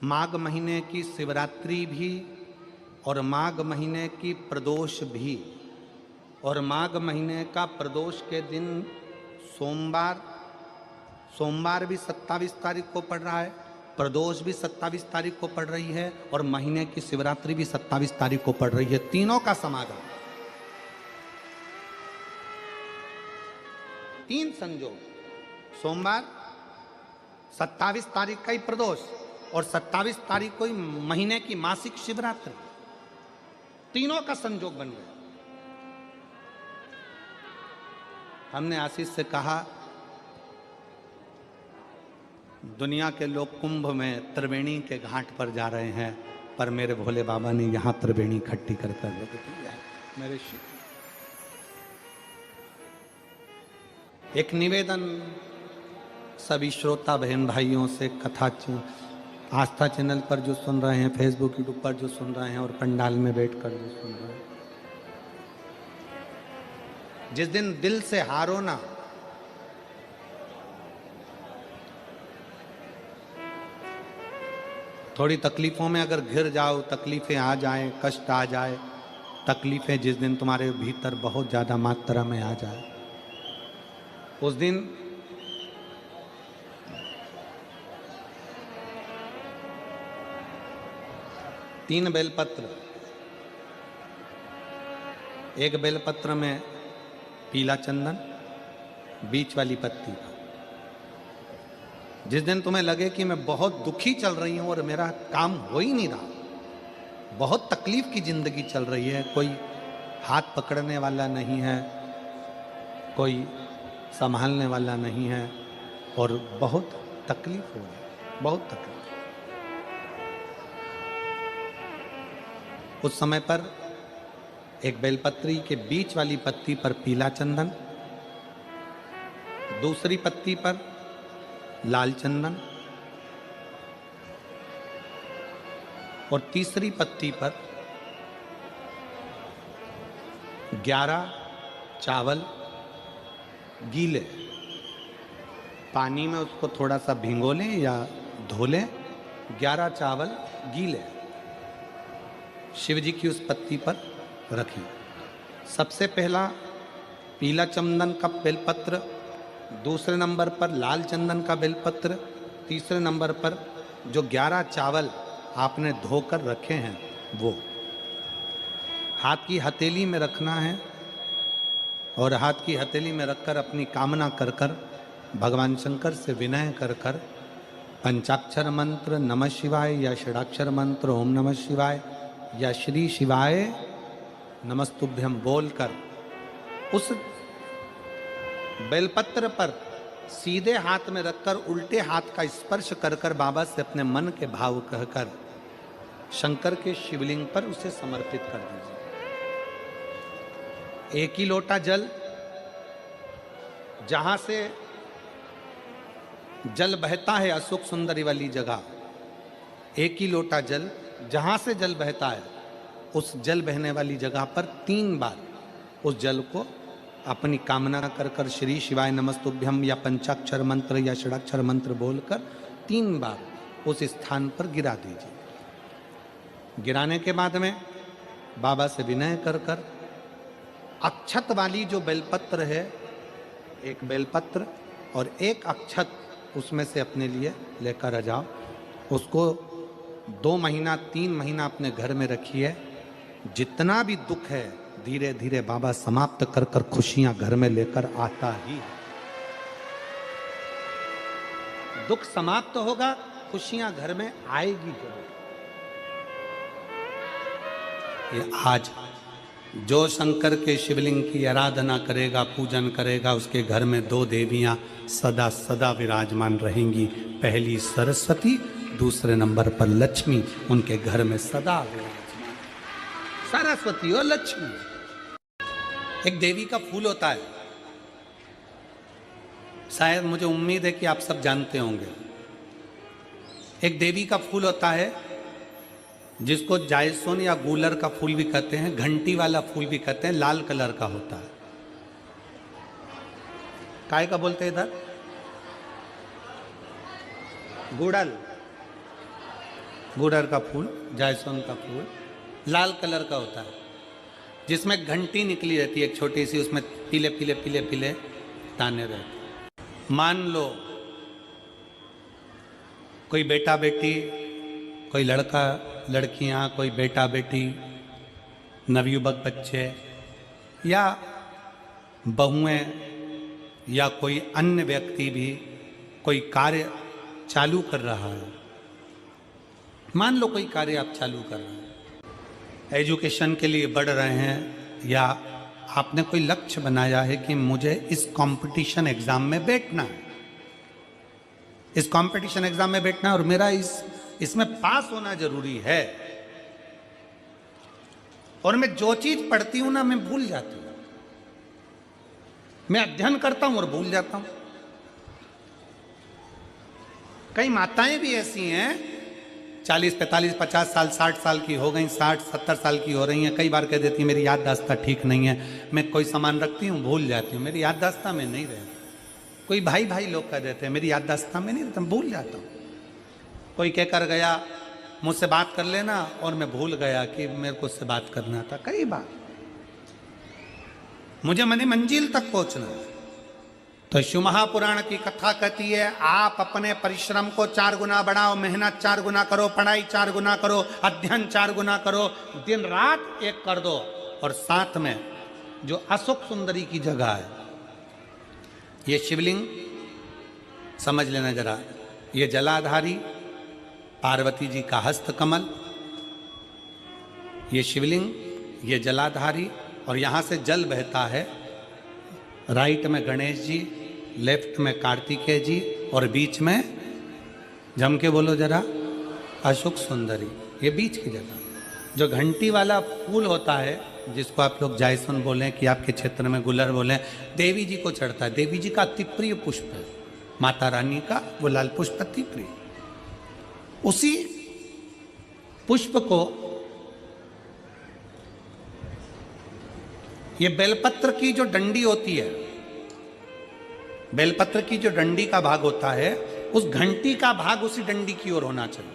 माघ महीने की शिवरात्रि भी और माघ महीने की प्रदोष भी, और माघ महीने का प्रदोष के दिन सोमवार भी 27 तारीख को पड़ रहा है, प्रदोष भी 27 तारीख को पड़ रही है, और महीने की शिवरात्रि भी 27 तारीख को पड़ रही है। तीनों का समागम, तीन संयोग, सोमवार 27 तारीख का ही प्रदोष और 27 तारीख को ही महीने की मासिक शिवरात्रि, तीनों का संयोग बन गया। हमने आशीष से कहा दुनिया के लोग कुंभ में त्रिवेणी के घाट पर जा रहे हैं, पर मेरे भोले बाबा ने यहां त्रिवेणी इकट्ठी कर रख दी है। मेरे शिव, एक निवेदन सभी श्रोता बहन भाइयों से, कथा आस्था चैनल पर जो सुन रहे हैं, फेसबुक यूट्यूब पर जो सुन रहे हैं, और पंडाल में बैठकर जो सुन रहे हैं, जिस दिन दिल से हारो ना, थोड़ी तकलीफों में अगर घिर जाओ, तकलीफें आ जाएं, कष्ट आ जाए, तकलीफें जिस दिन तुम्हारे भीतर बहुत ज्यादा मात्रा में आ जाए, उस दिन तीन बेलपत्र, एक बेलपत्र में पीला चंदन, बीच वाली पत्ती। जिस दिन तुम्हें लगे कि मैं बहुत दुखी चल रही हूं और मेरा काम हो ही नहीं रहा, बहुत तकलीफ की जिंदगी चल रही है, कोई हाथ पकड़ने वाला नहीं है, कोई संभालने वाला नहीं है, और बहुत तकलीफ हो रही है, बहुत तकलीफ। उस समय पर एक बेलपत्री के बीच वाली पत्ती पर पीला चंदन, दूसरी पत्ती पर लाल चंदन, और तीसरी पत्ती पर 11 चावल गीले, पानी में उसको थोड़ा सा भिगो लें या धो लें, 11 चावल गीले शिव जी की उस पत्ती पर रखें। सबसे पहला पीला चंदन का बेलपत्र, दूसरे नंबर पर लाल चंदन का बेलपत्र, तीसरे नंबर पर जो 11 चावल आपने धोकर रखे हैं वो हाथ की हथेली में रखना है, और हाथ की हथेली में रखकर अपनी कामना कर कर भगवान शंकर से विनय कर कर पंचाक्षर मंत्र नमः शिवाय या षडाक्षर मंत्र ओम नमः शिवाय या श्री शिवाय नमस्तुभ्यम बोलकर उस बेलपत्र पर सीधे हाथ में रखकर उल्टे हाथ का स्पर्श कर कर बाबा से अपने मन के भाव कहकर शंकर के शिवलिंग पर उसे समर्पित कर दीजिए। एक ही लोटा जल, जहां से जल बहता है अशोक सुंदरी वाली जगह, एक ही लोटा जल, जहां से जल बहता है उस जल बहने वाली जगह पर 3 बार उस जल को अपनी कामना कर कर श्री शिवाय नमस्तुभ्यम या पंचाक्षर मंत्र या षडाक्षर मंत्र बोलकर 3 बार उस स्थान पर गिरा दीजिए। गिराने के बाद में बाबा से विनय कर कर अक्षत वाली जो बेलपत्र है, एक बेलपत्र और एक अक्षत उसमें से अपने लिए लेकर आ जाओ। उसको 2 महीना 3 महीना अपने घर में रखिए। जितना भी दुख है धीरे धीरे बाबा समाप्त कर कर खुशियां घर में लेकर आता ही है। दुख समाप्त होगा, खुशियां घर में आएगी जरूर। ये आज जो शंकर के शिवलिंग की आराधना करेगा, पूजन करेगा, उसके घर में 2 देवियां सदा सदा विराजमान रहेंगी। पहली सरस्वती, दूसरे नंबर पर लक्ष्मी उनके घर में सदा विराजमान। सरस्वती और लक्ष्मी। एक देवी का फूल होता है, शायद मुझे उम्मीद है कि आप सब जानते होंगे। एक देवी का फूल होता है जिसको जायसोन या गूलर का फूल भी कहते हैं, घंटी वाला फूल भी कहते हैं, लाल कलर का होता है। काय का बोलते हैं इधर? गुड़ल। गुड़हल का फूल, जायसवान का फूल लाल कलर का होता है, जिसमें घंटी निकली रहती है एक छोटी सी, उसमें पीले पीले पीले पीले दाने रहते। मान लो कोई बेटा बेटी, कोई लड़का लड़कियां, कोई बेटा बेटी, नवयुवक बच्चे या बहुएं या कोई अन्य व्यक्ति भी कोई कार्य चालू कर रहा है। मान लो कोई कार्य आप चालू कर रहे हैं, एजुकेशन के लिए बढ़ रहे हैं, या आपने कोई लक्ष्य बनाया है कि मुझे इस कंपटीशन एग्जाम में बैठना है, इस कंपटीशन एग्जाम में बैठना है और मेरा इसमें पास होना जरूरी है, और मैं जो चीज पढ़ती हूं ना मैं भूल जाती हूं, मैं अध्ययन करता हूं और भूल जाता हूं। कई माताएं भी ऐसी हैं 40, 45, 50 साल, 60 साल की हो गई, 60, 70 साल की हो रही हैं, कई बार कह देती हैं मेरी याददाश्त ठीक नहीं है, मैं कोई सामान रखती हूँ भूल जाती हूँ, मेरी याददाश्त में नहीं रहती। कोई भाई भाई लोग कह देते हैं मेरी याददाश्त में नहीं रहता, भूल जाता हूँ। कोई कहकर गया मुझसे बात कर लेना और मैं भूल गया कि मेरे को उससे बात करना था। कई बार मुझे मनी मंजिल तक पहुंचना है। तो शिव महापुराण की कथा कहती है आप अपने परिश्रम को 4 गुना बढ़ाओ, मेहनत 4 गुना करो, पढ़ाई 4 गुना करो, अध्ययन 4 गुना करो, दिन रात एक कर दो। और साथ में जो अशोक सुंदरी की जगह है, ये शिवलिंग समझ लेना जरा, ये जलाधारी पार्वती जी का हस्त कमल, ये शिवलिंग, ये जलाधारी, और यहां से जल बहता है। राइट में गणेश जी, लेफ्ट में कार्तिकेय जी, और बीच में जम के बोलो जरा अशोक सुंदरी। ये बीच की जगह जो घंटी वाला फूल होता है, जिसको आप लोग जायसवान बोलें कि आपके क्षेत्र में गुलर बोलें, देवी जी को चढ़ता है। देवी जी का अति प्रिय पुष्प है, माता रानी का वो लाल पुष्प अति प्रिय। उसी पुष्प को ये बेलपत्र की जो डंडी होती है, बेलपत्र की जो डंडी का भाग होता है, उस घंटी का भाग उसी डंडी की ओर होना चाहिए।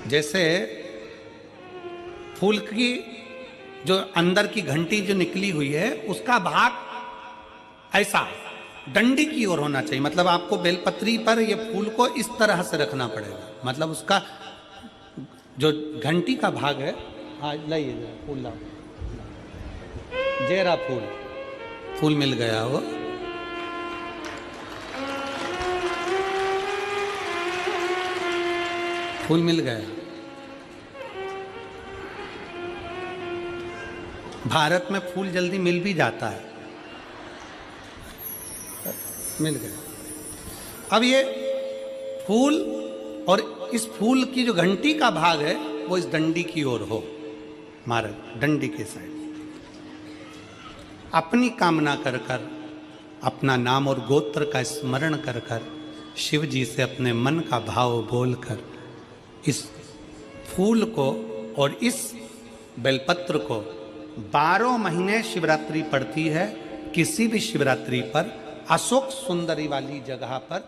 जैसे फूल की जो अंदर की घंटी जो निकली हुई है, उसका भाग ऐसा डंडी की ओर होना चाहिए। मतलब आपको बेलपत्री पर ये फूल को इस तरह से रखना पड़ेगा, मतलब उसका जो घंटी का भाग है। हाँ लाइए जरा फूल लाओ, जेरा फूल मिल गया वो। फूल मिल गया। भारत में फूल जल्दी मिल भी जाता है, मिल गया। अब ये फूल और इस फूल की जो घंटी का भाग है वो इस डंडी की ओर हो, हमारे डंडी के साइड। अपनी कामना कर कर, अपना नाम और गोत्र का स्मरण कर कर, शिव जी से अपने मन का भाव बोलकर इस फूल को और इस बेलपत्र को 12 महीने शिवरात्रि पड़ती है। किसी भी शिवरात्रि पर अशोक सुंदरी वाली जगह पर